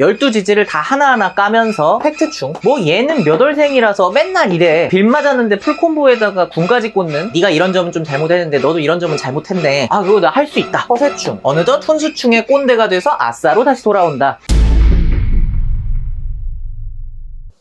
12지지를 다 하나하나 까면서 팩트충. 뭐 얘는 몇 월생이라서 맨날 이래. 빌 맞았는데 풀콤보에다가 군까지 꽂는. 네가 이런 점은 좀 잘못했는데 너도 이런 점은 잘못했네. 아 그거 나 할 수 있다. 허세충. 어느덧 훈수충의 꼰대가 돼서 아싸로 다시 돌아온다.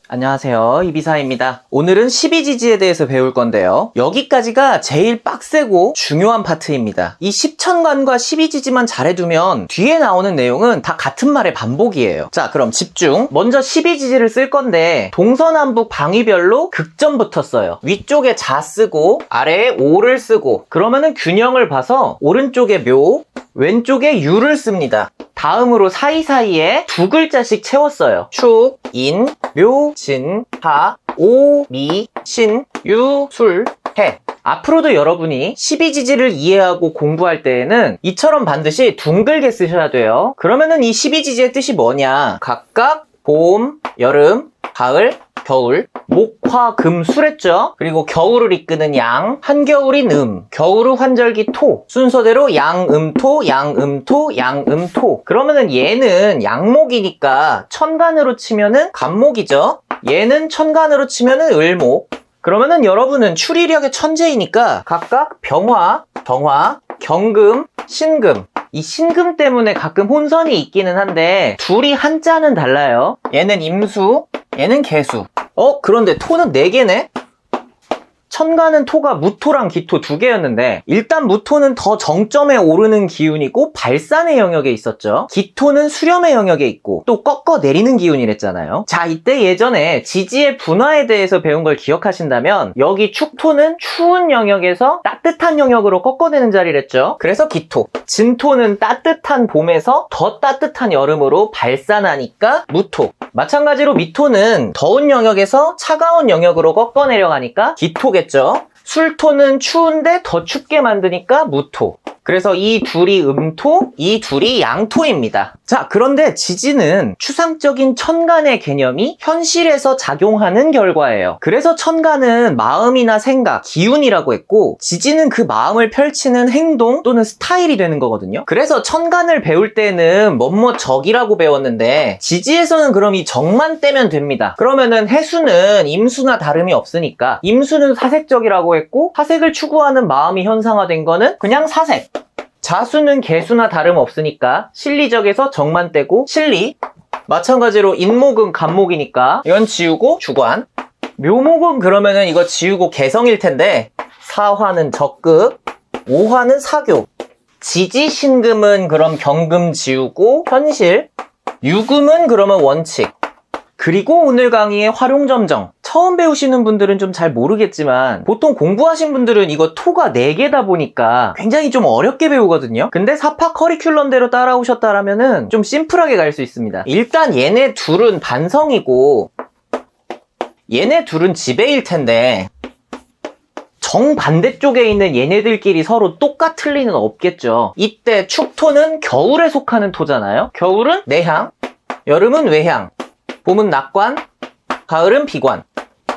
안녕하세요, 이비사입니다. 오늘은 12지지에 대해서 배울 건데요. 여기까지가 제일 빡세고 중요한 파트입니다. 이 10천간과 12지지만 잘해두면 뒤에 나오는 내용은 다 같은 말의 반복이에요. 자, 그럼 집중. 먼저 12지지를 쓸 건데 동서남북 방위별로 극점부터 써요. 위쪽에 자 쓰고 아래에 오를 쓰고, 그러면은 균형을 봐서 오른쪽에 묘, 왼쪽에 유를 씁니다. 다음으로 사이사이에 두 글자씩 채웠어요. 축, 인, 묘, 진, 하, 오, 미, 신, 유, 술, 해. 앞으로도 여러분이 12지지를 이해하고 공부할 때에는 이처럼 반드시 둥글게 쓰셔야 돼요. 그러면은 이 12지지의 뜻이 뭐냐? 각각 봄, 여름, 가을, 겨울, 목, 화, 금, 수랬죠? 그리고 겨울을 이끄는 양, 한겨울인 겨울의 환절기 토. 순서대로 양, 토, 양, 토, 양, 토. 그러면은 얘는 양목이니까 천간으로 치면은 간목이죠? 얘는 천간으로 치면은 을목. 그러면은 여러분은 추리력의 천재이니까 각각 병화, 정화, 경금, 신금. 이 신금 때문에 가끔 혼선이 있기는 한데 둘이 한자는 달라요. 얘는 임수, 얘는 개수. 그런데 토는 4개네? 천간은 토가 무토랑 기토 2개였는데 일단 무토는 더 정점에 오르는 기운이고 발산의 영역에 있었죠. 기토는 수렴의 영역에 있고 또 꺾어 내리는 기운이랬잖아요. 자, 이때 예전에 지지의 분화에 대해서 배운 걸 기억하신다면 여기 축토는 추운 영역에서 따뜻한 영역으로 꺾어내는 자리랬죠. 그래서 기토. 진토는 따뜻한 봄에서 더 따뜻한 여름으로 발산하니까 무토. 마찬가지로 미토는 더운 영역에서 차가운 영역으로 꺾어 내려가니까 기토겠죠. 술토는 추운데 더 춥게 만드니까 무토. 그래서 이 둘이 음토, 이 둘이 양토입니다. 자, 그런데 지지는 추상적인 천간의 개념이 현실에서 작용하는 결과예요. 그래서 천간은 마음이나 생각, 기운이라고 했고 지지는 그 마음을 펼치는 행동 또는 스타일이 되는 거거든요. 그래서 천간을 배울 때는 뭐뭐 적이라고 배웠는데 지지에서는 그럼 이 적만 떼면 됩니다. 그러면은 해수는 임수나 다름이 없으니까 임수는 사색적이라고 했고 사색을 추구하는 마음이 현상화된 거는 그냥 사색. 자수는 개수나 다름없으니까 실리적에서 정만 떼고 실리. 마찬가지로 인목은 간목이니까 이건 지우고 주관. 묘목은 그러면은 이거 지우고 개성일 텐데 사화는 적극, 오화는 사교. 지지신금은 그럼 경금 지우고 현실. 유금은 그러면 원칙. 그리고 오늘 강의의 활용점정. 처음 배우시는 분들은 좀 잘 모르겠지만 보통 공부하신 분들은 이거 토가 4개다 보니까 굉장히 좀 어렵게 배우거든요. 근데 사파 커리큘럼대로 따라오셨다라면은 좀 심플하게 갈 수 있습니다. 일단 얘네 둘은 반성이고 얘네 둘은 지배일 텐데 정반대쪽에 있는 얘네들끼리 서로 똑같을 리는 없겠죠. 이때 축토는 겨울에 속하는 토잖아요. 겨울은 내향, 여름은 외향, 봄은 낙관, 가을은 비관.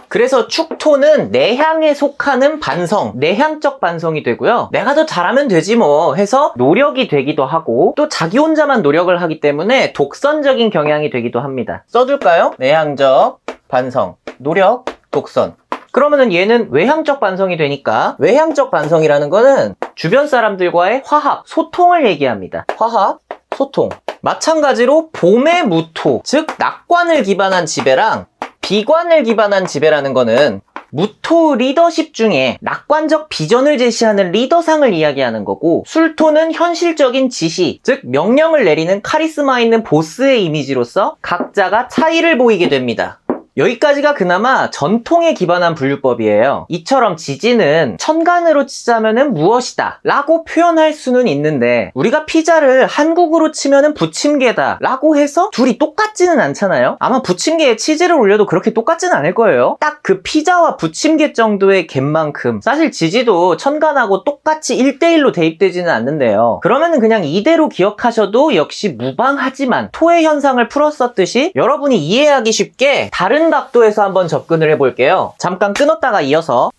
그래서 축토는 내향에 속하는 반성, 내향적 반성이 되고요. 내가 더 잘하면 되지 뭐 해서 노력이 되기도 하고 또 자기 혼자만 노력을 하기 때문에 독선적인 경향이 되기도 합니다. 써줄까요? 내향적 반성, 노력, 독선. 그러면은 얘는 외향적 반성이 되니까 외향적 반성이라는 거는 주변 사람들과의 화합, 소통을 얘기합니다. 화합, 소통. 마찬가지로 봄의 무토, 즉 낙관을 기반한 지배랑 비관을 기반한 지배라는 거는 무토 리더십 중에 낙관적 비전을 제시하는 리더상을 이야기하는 거고 술토는 현실적인 지시, 즉 명령을 내리는 카리스마 있는 보스의 이미지로서 각자가 차이를 보이게 됩니다. 여기까지가 그나마 전통에 기반한 분류법이에요. 이처럼 지지는 천간으로 치자면은 무엇이다 라고 표현할 수는 있는데 우리가 피자를 한국으로 치면은 부침개다 라고 해서 둘이 똑같지는 않잖아요. 아마 부침개에 치즈를 올려도 그렇게 똑같지는 않을 거예요. 딱 그 피자와 부침개 정도의 갭만큼 사실 지지도 천간하고 똑같이 1대1로 대입되지는 않는데요. 그러면은 그냥 이대로 기억하셔도 역시 무방하지만 토의 현상을 풀었었듯이 여러분이 이해하기 쉽게 다른 각도에서 한번 접근을 해볼게요. 잠깐 끊었다가 이어서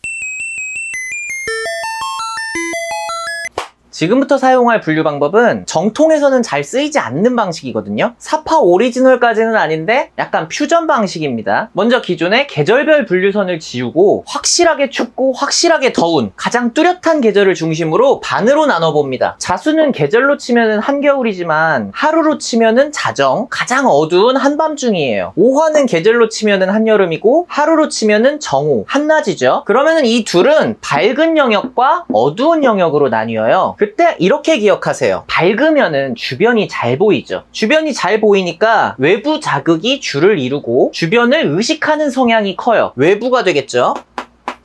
지금부터 사용할 분류 방법은 정통에서는 잘 쓰이지 않는 방식이거든요. 사파 오리지널까지는 아닌데 약간 퓨전 방식입니다. 먼저 기존의 계절별 분류선을 지우고 확실하게 춥고 확실하게 더운 가장 뚜렷한 계절을 중심으로 반으로 나눠봅니다. 자수는 계절로 치면은 한겨울이지만 하루로 치면은 자정, 가장 어두운 한밤중이에요. 오화는 계절로 치면은 한여름이고 하루로 치면은 정오, 한낮이죠. 그러면은 이 둘은 밝은 영역과 어두운 영역으로 나뉘어요. 그때 이렇게 기억하세요. 밝으면은 주변이 잘 보이죠. 주변이 잘 보이니까 외부 자극이 주를 이루고 주변을 의식하는 성향이 커요. 외부가 되겠죠.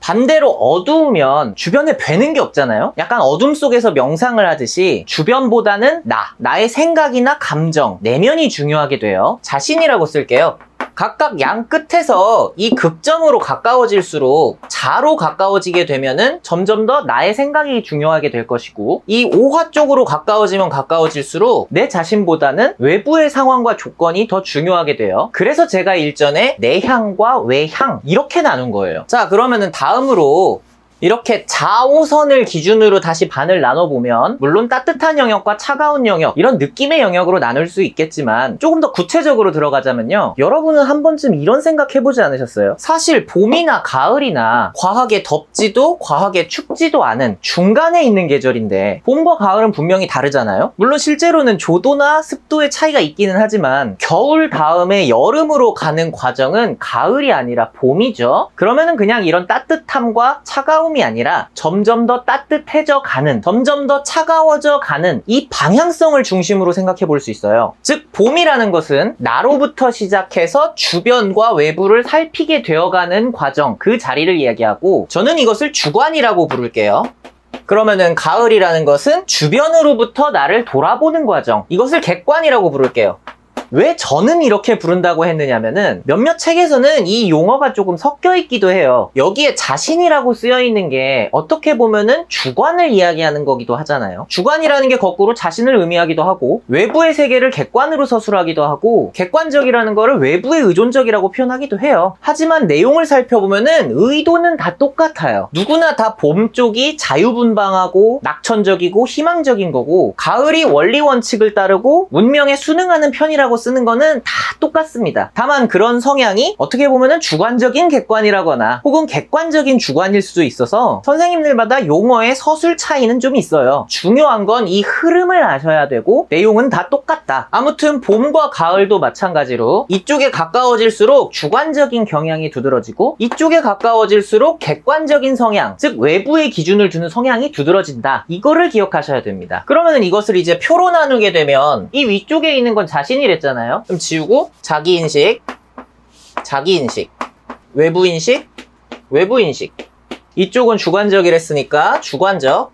반대로 어두우면 주변에 뵈는 게 없잖아요. 약간 어둠 속에서 명상을 하듯이 주변보다는 나의 생각이나 감정, 내면이 중요하게 돼요. 자신이라고 쓸게요. 각각 양 끝에서 이 극점으로 가까워질수록 자로 가까워지게 되면은 점점 더 나의 생각이 중요하게 될 것이고, 이 오화 쪽으로 가까워지면 가까워질수록 내 자신보다는 외부의 상황과 조건이 더 중요하게 돼요. 그래서 제가 일전에 내향과 외향 이렇게 나눈 거예요. 자, 그러면은 다음으로 이렇게 자오선을 기준으로 다시 반을 나눠보면 물론 따뜻한 영역과 차가운 영역 이런 느낌의 영역으로 나눌 수 있겠지만 조금 더 구체적으로 들어가자면요, 여러분은 한 번쯤 이런 생각 해보지 않으셨어요? 사실 봄이나 가을이나 과하게 덥지도 과하게 춥지도 않은 중간에 있는 계절인데 봄과 가을은 분명히 다르잖아요. 물론 실제로는 조도나 습도의 차이가 있기는 하지만 겨울 다음에 여름으로 가는 과정은 가을이 아니라 봄이죠. 그러면은 그냥 이런 따뜻함과 차가움 이 아니라 점점 더 따뜻해져 가는, 점점 더 차가워져 가는 이 방향성을 중심으로 생각해 볼 수 있어요. 즉 봄이라는 것은 나로부터 시작해서 주변과 외부를 살피게 되어가는 과정, 그 자리를 이야기하고 저는 이것을 주관이라고 부를게요. 그러면은 가을이라는 것은 주변으로부터 나를 돌아보는 과정, 이것을 객관이라고 부를게요. 왜 저는 이렇게 부른다고 했느냐면은 몇몇 책에서는 이 용어가 조금 섞여 있기도 해요. 여기에 자신이라고 쓰여 있는 게 어떻게 보면은 주관을 이야기하는 거기도 하잖아요. 주관이라는 게 거꾸로 자신을 의미하기도 하고, 외부의 세계를 객관으로 서술하기도 하고, 객관적이라는 거를 외부의 의존적이라고 표현하기도 해요. 하지만 내용을 살펴보면은 의도는 다 똑같아요. 누구나 다 봄 쪽이 자유분방하고 낙천적이고 희망적인 거고, 가을이 원리 원칙을 따르고 문명에 순응하는 편이라고 쓰는 거는 다 똑같습니다. 다만 그런 성향이 어떻게 보면은 주관적인 객관이라거나 혹은 객관적인 주관일 수도 있어서 선생님들마다 용어의 서술 차이는 좀 있어요. 중요한 건 이 흐름을 아셔야 되고 내용은 다 똑같다. 아무튼 봄과 가을도 마찬가지로 이쪽에 가까워질수록 주관적인 경향이 두드러지고 이쪽에 가까워질수록 객관적인 성향, 즉 외부의 기준을 두는 성향이 두드러진다. 이거를 기억하셔야 됩니다. 그러면은 이것을 이제 표로 나누게 되면 이 위쪽에 있는 건 자신이랬잖아요. 그럼 지우고 자기인식, 자기인식, 외부인식, 외부인식. 이쪽은 주관적이랬으니까 주관적,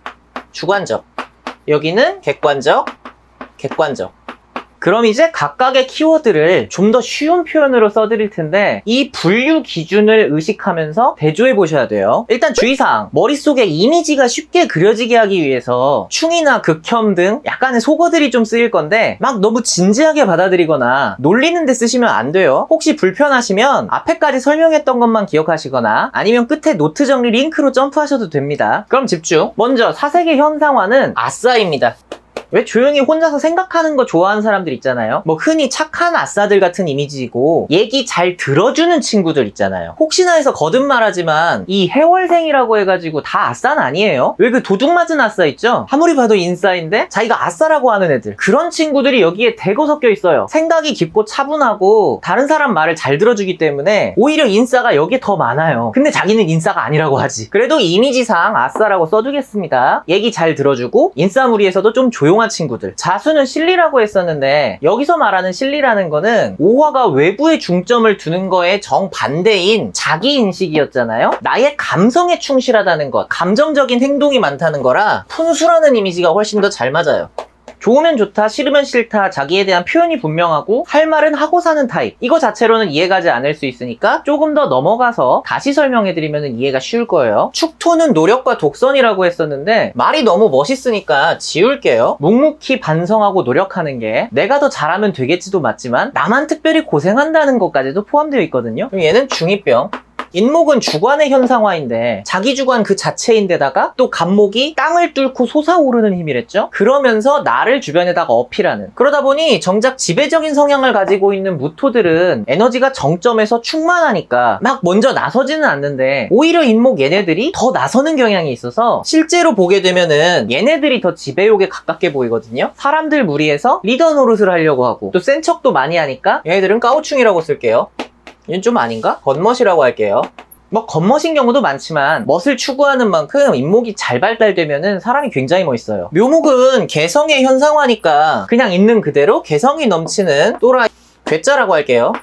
주관적. 여기는 객관적, 객관적. 그럼 이제 각각의 키워드를 좀 더 쉬운 표현으로 써드릴 텐데 이 분류 기준을 의식하면서 대조해 보셔야 돼요. 일단 주의사항, 머릿속에 이미지가 쉽게 그려지게 하기 위해서 충이나 극혐 등 약간의 속어들이 좀 쓰일 건데 막 너무 진지하게 받아들이거나 놀리는 데 쓰시면 안 돼요. 혹시 불편하시면 앞에까지 설명했던 것만 기억하시거나 아니면 끝에 노트 정리 링크로 점프하셔도 됩니다. 그럼 집중. 먼저 사색의 현상화는 아싸입니다. 왜 조용히 혼자서 생각하는 거 좋아하는 사람들 있잖아요. 뭐 흔히 착한 아싸들 같은 이미지이고 얘기 잘 들어주는 친구들 있잖아요. 혹시나 해서 거듭말하지만 이 해월생이라고 해가지고 다 아싸는 아니에요. 왜 그 도둑 맞은 아싸 있죠? 아무리 봐도 인싸인데 자기가 아싸라고 하는 애들, 그런 친구들이 여기에 대거 섞여 있어요. 생각이 깊고 차분하고 다른 사람 말을 잘 들어주기 때문에 오히려 인싸가 여기에 더 많아요. 근데 자기는 인싸가 아니라고 하지. 그래도 이미지상 아싸라고 써두겠습니다. 얘기 잘 들어주고 인싸무리에서도 좀 조용한 친구들. 자수는 실리라고 했었는데 여기서 말하는 실리라는 거는 오화가 외부에 중점을 두는 거에 정반대인 자기인식이었잖아요. 나의 감성에 충실하다는 것, 감정적인 행동이 많다는 거라 푼수라는 이미지가 훨씬 더 잘 맞아요. 좋으면 좋다, 싫으면 싫다, 자기에 대한 표현이 분명하고 할 말은 하고 사는 타입. 이거 자체로는 이해가지 않을 수 있으니까 조금 더 넘어가서 다시 설명해드리면 이해가 쉬울 거예요. 축토는 노력과 독선이라고 했었는데 말이 너무 멋있으니까 지울게요. 묵묵히 반성하고 노력하는 게 내가 더 잘하면 되겠지도 맞지만 나만 특별히 고생한다는 것까지도 포함되어 있거든요. 그럼 얘는 중2병. 인목은 주관의 현상화인데 자기 주관 그 자체인데다가 또 간목이 땅을 뚫고 솟아오르는 힘이랬죠. 그러면서 나를 주변에다가 어필하는, 그러다 보니 정작 지배적인 성향을 가지고 있는 무토들은 에너지가 정점에서 충만하니까 막 먼저 나서지는 않는데 오히려 인목 얘네들이 더 나서는 경향이 있어서 실제로 보게 되면은 얘네들이 더 지배욕에 가깝게 보이거든요. 사람들 무리해서 리더 노릇을 하려고 하고 또 센 척도 많이 하니까 얘네들은 까우충이라고 쓸게요. 얘는 좀 아닌가? 겉멋이라고 할게요. 뭐 겉멋인 경우도 많지만 멋을 추구하는 만큼 인목이 잘 발달되면은 사람이 굉장히 멋있어요. 묘목은 개성의 현상화니까 그냥 있는 그대로 개성이 넘치는 또라이 괴짜라고 할게요.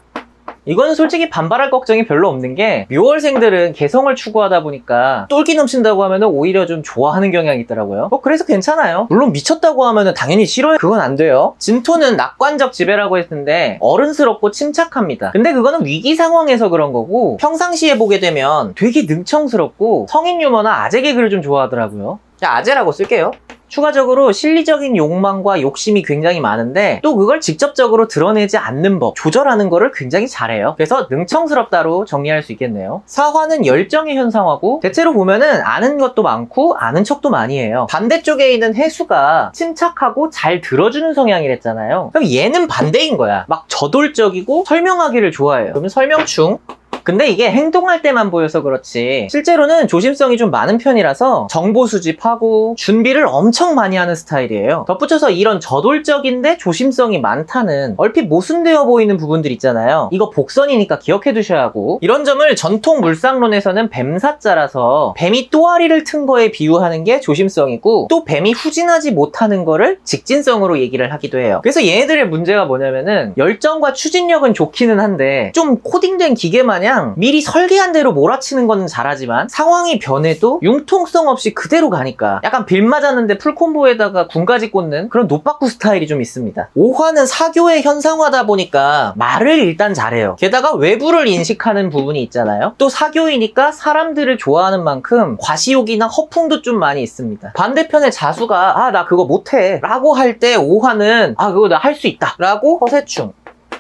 이거는 솔직히 반발할 걱정이 별로 없는 게 묘월생들은 개성을 추구하다 보니까 똘기 넘친다고 하면은 오히려 좀 좋아하는 경향이 있더라고요. 그래서 괜찮아요. 물론 미쳤다고 하면은 당연히 싫어요. 그건 안 돼요. 진토는 낙관적 지배라고 했는데 어른스럽고 침착합니다. 근데 그거는 위기 상황에서 그런 거고 평상시에 보게 되면 되게 능청스럽고 성인 유머나 아재 개그를 좀 좋아하더라고요. 자, 아재라고 쓸게요. 추가적으로 실리적인 욕망과 욕심이 굉장히 많은데 또 그걸 직접적으로 드러내지 않는 법, 조절하는 거를 굉장히 잘해요. 그래서 능청스럽다로 정리할 수 있겠네요. 사화는 열정의 현상화고 대체로 보면은 아는 것도 많고 아는 척도 많이 해요. 반대쪽에 있는 해수가 침착하고 잘 들어주는 성향이랬잖아요. 그럼 얘는 반대인 거야. 막 저돌적이고 설명하기를 좋아해요. 그러면 설명충. 근데 이게 행동할 때만 보여서 그렇지 실제로는 조심성이 좀 많은 편이라서 정보 수집하고 준비를 엄청 많이 하는 스타일이에요. 덧붙여서 이런 저돌적인데 조심성이 많다는 얼핏 모순되어 보이는 부분들 있잖아요. 이거 복선이니까 기억해 두셔야 하고, 이런 점을 전통 물상론에서는 뱀사자라서 뱀이 또아리를 튼 거에 비유하는 게 조심성이고 또 뱀이 후진하지 못하는 거를 직진성으로 얘기를 하기도 해요. 그래서 얘네들의 문제가 뭐냐면은 열정과 추진력은 좋기는 한데 좀 코딩된 기계 마냥 미리 설계한 대로 몰아치는 거는 잘하지만 상황이 변해도 융통성 없이 그대로 가니까 약간 빌 맞았는데 풀콤보에다가 군까지 꽂는 그런 노빠꾸 스타일이 좀 있습니다. 오화는 사교의 현상화다 보니까 말을 일단 잘해요. 게다가 외부를 인식하는 부분이 있잖아요. 또 사교이니까 사람들을 좋아하는 만큼 과시욕이나 허풍도 좀 많이 있습니다. 반대편에 자수가 나 그거 못해 라고 할 때 오화는 그거 나 할 수 있다 라고 허세충.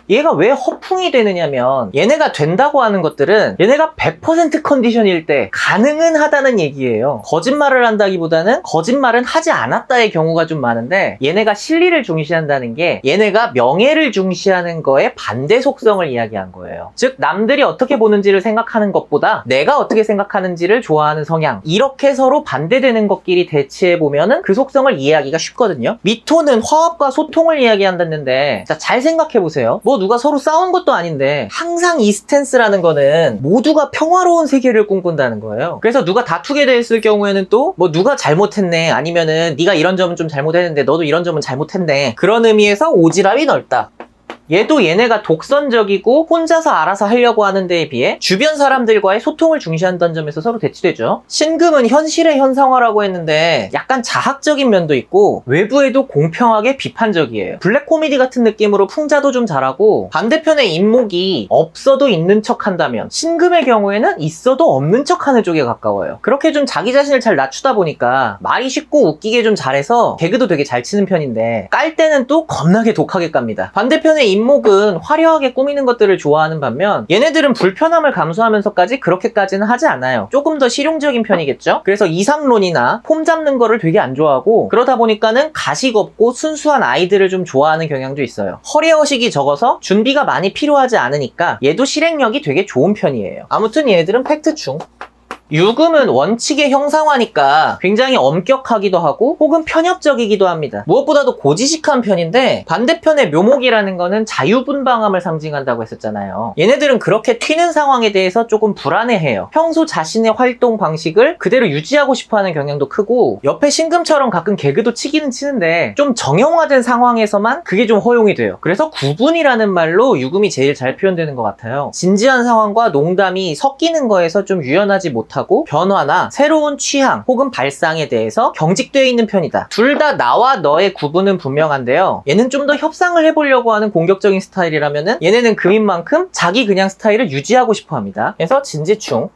얘가 왜 허풍이 되느냐면 얘네가 된다고 하는 것들은 얘네가 100% 컨디션일 때 가능은 하다는 얘기예요. 거짓말을 한다기보다는 거짓말은 하지 않았다의 경우가 좀 많은데 얘네가 실리를 중시한다는 게 얘네가 명예를 중시하는 거에 반대 속성을 이야기한 거예요. 즉 남들이 어떻게 보는지를 생각하는 것보다 내가 어떻게 생각하는지를 좋아하는 성향, 이렇게 서로 반대되는 것끼리 대치해보면은 그 속성을 이해하기가 쉽거든요. 미토는 화합과 소통을 이야기한다는데 자, 잘 생각해보세요. 누가 서로 싸운 것도 아닌데 항상 이 스탠스라는 거는 모두가 평화로운 세계를 꿈꾼다는 거예요. 그래서 누가 다투게 됐을 경우에는 또 누가 잘못했네, 아니면은 네가 이런 점은 좀 잘못했는데 너도 이런 점은 잘못했네, 그런 의미에서 오지랖이 넓다. 얘도 얘네가 독선적이고 혼자서 알아서 하려고 하는 데에 비해 주변 사람들과의 소통을 중시한다는 점에서 서로 대치되죠. 신금은 현실의 현상화라고 했는데 약간 자학적인 면도 있고 외부에도 공평하게 비판적이에요. 블랙 코미디 같은 느낌으로 풍자도 좀 잘하고, 반대편에 인목이 없어도 있는 척 한다면 신금의 경우에는 있어도 없는 척 하는 쪽에 가까워요. 그렇게 좀 자기 자신을 잘 낮추다 보니까 말이 쉽고 웃기게 좀 잘해서 개그도 되게 잘 치는 편인데 깔 때는 또 겁나게 독하게 깝니다. 반대편에 인목은 화려하게 꾸미는 것들을 좋아하는 반면 얘네들은 불편함을 감수하면서까지 그렇게까지는 하지 않아요. 조금 더 실용적인 편이겠죠? 그래서 이상론이나 폼 잡는 거를 되게 안 좋아하고, 그러다 보니까는 가식 없고 순수한 아이들을 좀 좋아하는 경향도 있어요. 허례허식이 적어서 준비가 많이 필요하지 않으니까 얘도 실행력이 되게 좋은 편이에요. 아무튼 얘네들은 팩트충. 유금은 원칙의 형상화니까 굉장히 엄격하기도 하고 혹은 편협적이기도 합니다. 무엇보다도 고지식한 편인데 반대편의 묘목이라는 거는 자유분방함을 상징한다고 했었잖아요. 얘네들은 그렇게 튀는 상황에 대해서 조금 불안해해요. 평소 자신의 활동 방식을 그대로 유지하고 싶어하는 경향도 크고, 옆에 신금처럼 가끔 개그도 치기는 치는데 좀 정형화된 상황에서만 그게 좀 허용이 돼요. 그래서 구분이라는 말로 유금이 제일 잘 표현되는 것 같아요. 진지한 상황과 농담이 섞이는 거에서 좀 유연하지 못하고 변화나 새로운 취향 혹은 발상에 대해서 경직되어 있는 편이다. 둘 다 나와 너의 구분은 분명한데요. 얘는 좀 더 협상을 해보려고 하는 공격적인 스타일이라면은 얘네는 금인 만큼 자기 그냥 스타일을 유지하고 싶어 합니다. 그래서 진지충.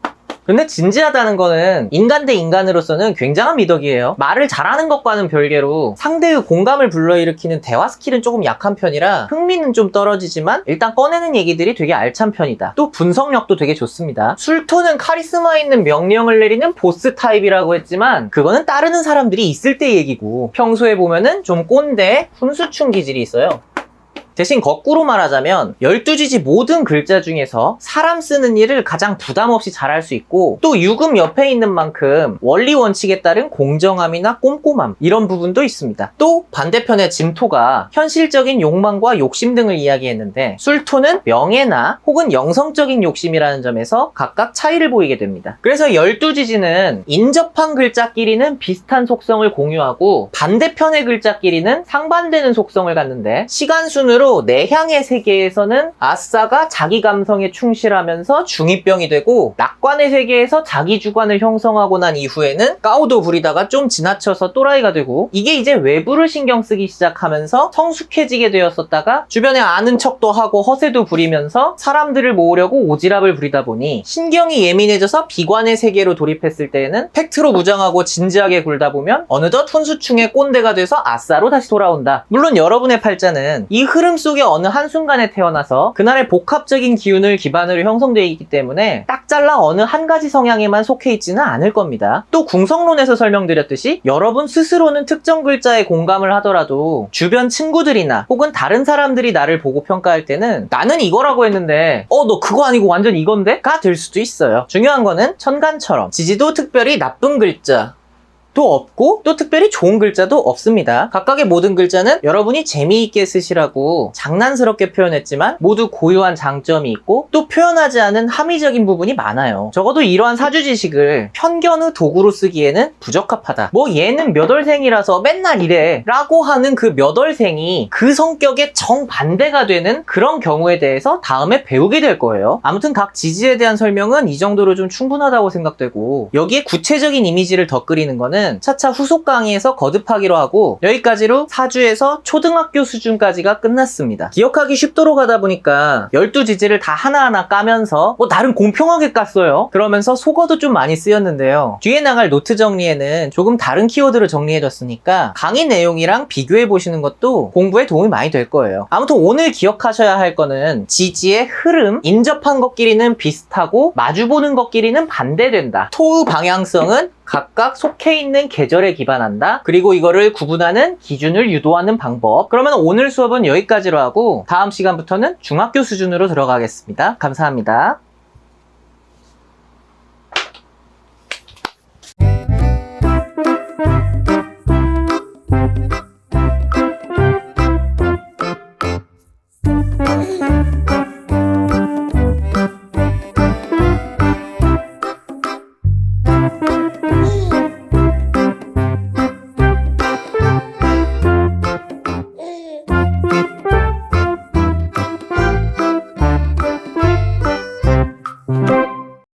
근데 진지하다는 거는 인간 대 인간으로서는 굉장한 미덕이에요. 말을 잘하는 것과는 별개로 상대의 공감을 불러일으키는 대화 스킬은 조금 약한 편이라 흥미는 좀 떨어지지만 일단 꺼내는 얘기들이 되게 알찬 편이다. 또 분석력도 되게 좋습니다. 술토는 카리스마 있는 명령을 내리는 보스 타입이라고 했지만 그거는 따르는 사람들이 있을 때 얘기고 평소에 보면은 좀 꼰대, 훈수충 기질이 있어요. 대신 거꾸로 말하자면 12지지 모든 글자 중에서 사람 쓰는 일을 가장 부담 없이 잘할 수 있고 또 유금 옆에 있는 만큼 원리 원칙에 따른 공정함이나 꼼꼼함 이런 부분도 있습니다. 또 반대편의 진토가 현실적인 욕망과 욕심 등을 이야기했는데 술토는 명예나 혹은 영성적인 욕심이라는 점에서 각각 차이를 보이게 됩니다. 그래서 12지지는 인접한 글자끼리는 비슷한 속성을 공유하고 반대편의 글자끼리는 상반되는 속성을 갖는데 시간 순으로 내향의 세계에서는 아싸가 자기 감성에 충실하면서 중2병이 되고 낙관의 세계에서 자기 주관을 형성하고 난 이후에는 까오도 부리다가 좀 지나쳐서 또라이가 되고 이게 이제 외부를 신경 쓰기 시작하면서 성숙해지게 되었었다가 주변에 아는 척도 하고 허세도 부리면서 사람들을 모으려고 오지랖을 부리다 보니 신경이 예민해져서 비관의 세계로 돌입했을 때에는 팩트로 무장하고 진지하게 굴다 보면 어느덧 훈수충의 꼰대가 돼서 아싸로 다시 돌아온다. 물론 여러분의 팔자는 이 흐름 속에 어느 한순간에 태어나서 그날의 복합적인 기운을 기반으로 형성되어 있기 때문에 딱 잘라 어느 한 가지 성향에만 속해 있지는 않을 겁니다. 또 궁성론에서 설명드렸듯이 여러분 스스로는 특정 글자에 공감을 하더라도 주변 친구들이나 혹은 다른 사람들이 나를 보고 평가할 때는 나는 이거라고 했는데 너 그거 아니고 완전 이건데? 가 될 수도 있어요. 중요한 거는 천간처럼 지지도 특별히 나쁜 글자 또 없고 또 특별히 좋은 글자도 없습니다. 각각의 모든 글자는 여러분이 재미있게 쓰시라고 장난스럽게 표현했지만 모두 고유한 장점이 있고 또 표현하지 않은 함의적인 부분이 많아요. 적어도 이러한 사주지식을 편견의 도구로 쓰기에는 부적합하다. 뭐 얘는 몇 월생이라서 맨날 이래 라고 하는 그 몇 월생이 그 성격에 정반대가 되는 그런 경우에 대해서 다음에 배우게 될 거예요. 아무튼 각 지지에 대한 설명은 이 정도로 좀 충분하다고 생각되고 여기에 구체적인 이미지를 덧그리는 거는 차차 후속 강의에서 거듭하기로 하고 여기까지로 사주에서 초등학교 수준까지가 끝났습니다. 기억하기 쉽도록 하다 보니까 12지지를 다 하나하나 까면서 나름 공평하게 깠어요. 그러면서 속어도 좀 많이 쓰였는데요. 뒤에 나갈 노트 정리에는 조금 다른 키워드로 정리해줬으니까 강의 내용이랑 비교해보시는 것도 공부에 도움이 많이 될 거예요. 아무튼 오늘 기억하셔야 할 거는 지지의 흐름, 인접한 것끼리는 비슷하고 마주보는 것끼리는 반대된다. 토의 방향성은 각각 속해 있는 계절에 기반한다. 그리고 이거를 구분하는 기준을 유도하는 방법. 그러면 오늘 수업은 여기까지로 하고 다음 시간부터는 중학교 수준으로 들어가겠습니다. 감사합니다.